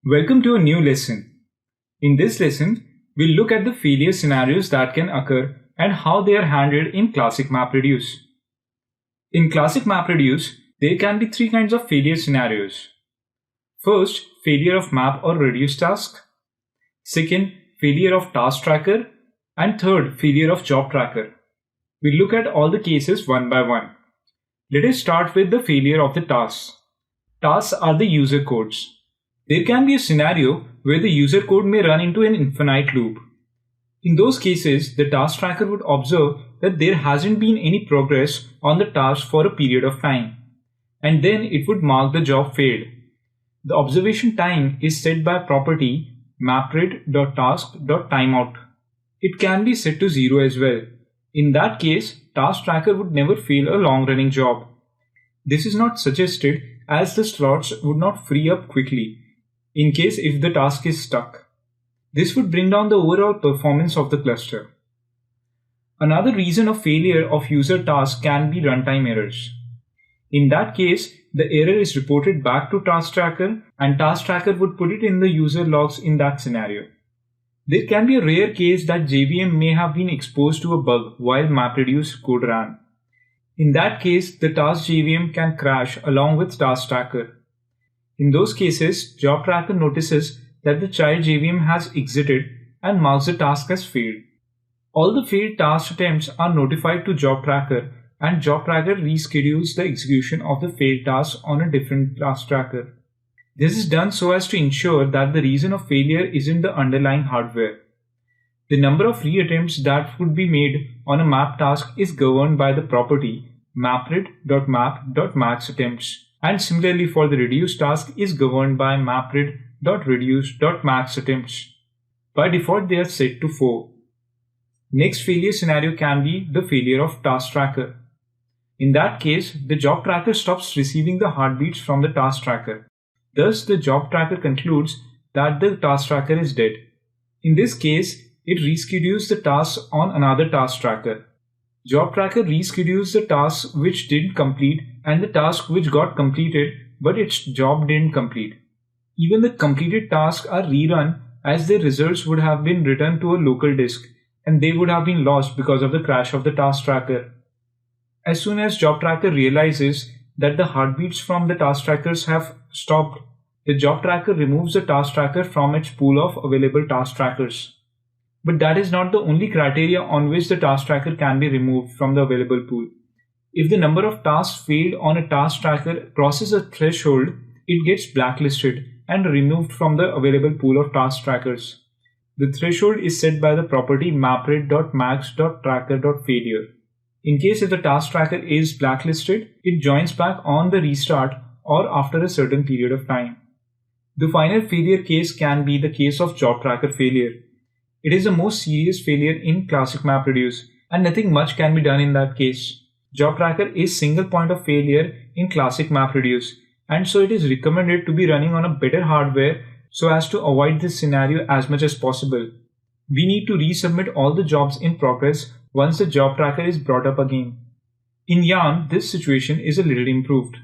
Welcome to a new lesson. In this lesson, we'll look at the failure scenarios that can occur and how they are handled in Classic MapReduce. In Classic MapReduce, there can be three kinds of failure scenarios. First, failure of map or reduce task. Second, failure of task tracker. And third, failure of job tracker. We'll look at all the cases one by one. Let us start with the failure of the tasks. Tasks are the user codes. There can be a scenario where the user code may run into an infinite loop. In those cases, the task tracker would observe that there hasn't been any progress on the task for a period of time, and then it would mark the job failed. The observation time is set by a property MapRed.task.timeout. It can be set to 0 as well. In that case, task tracker would never fail a long-running job. This is not suggested as the slots would not free up quickly in case if the task is stuck. This would bring down the overall performance of the cluster. Another reason of failure of user tasks can be runtime errors. In that case, the error is reported back to task tracker and task tracker would put it in the user logs in that scenario. There can be a rare case that JVM may have been exposed to a bug while MapReduce code ran. In that case, the task JVM can crash along with task tracker. In those cases, job tracker notices that the child JVM has exited and marks the task as failed. All the failed task attempts are notified to job tracker and job tracker reschedules the execution of the failed task on a different task tracker. This is done so as to ensure that the reason of failure isn't the underlying hardware. The number of reattempts that would be made on a map task is governed by the property MapRed.map.maxAttempts. And similarly for the reduce task is governed by MapRed.reduce.maxAttempts. By default they are set to 4. Next failure scenario can be the failure of task tracker. In that case, the job tracker stops receiving the heartbeats from the task tracker. Thus the job tracker concludes that the task tracker is dead. In this case, it reschedules the task on another task tracker. Job tracker reschedules the task which didn't complete and the task which got completed but its job didn't complete. Even the completed tasks are rerun as their results would have been returned to a local disk and they would have been lost because of the crash of the task tracker. As soon as job tracker realizes that the heartbeats from the task trackers have stopped, the job tracker removes the task tracker from its pool of available task trackers. But that is not the only criteria on which the task tracker can be removed from the available pool. If the number of tasks failed on a task tracker crosses a threshold, it gets blacklisted and removed from the available pool of task trackers. The threshold is set by the property MapRed.max.tracker.failure. In case if the task tracker is blacklisted, it joins back on the restart or after a certain period of time. The final failure case can be the case of job tracker failure. It is the most serious failure in Classic MapReduce and nothing much can be done in that case. Job tracker is single point of failure in Classic MapReduce and so it is recommended to be running on a better hardware so as to avoid this scenario as much as possible. We need to resubmit all the jobs in progress once the job tracker is brought up again. In Yarn, this situation is a little improved.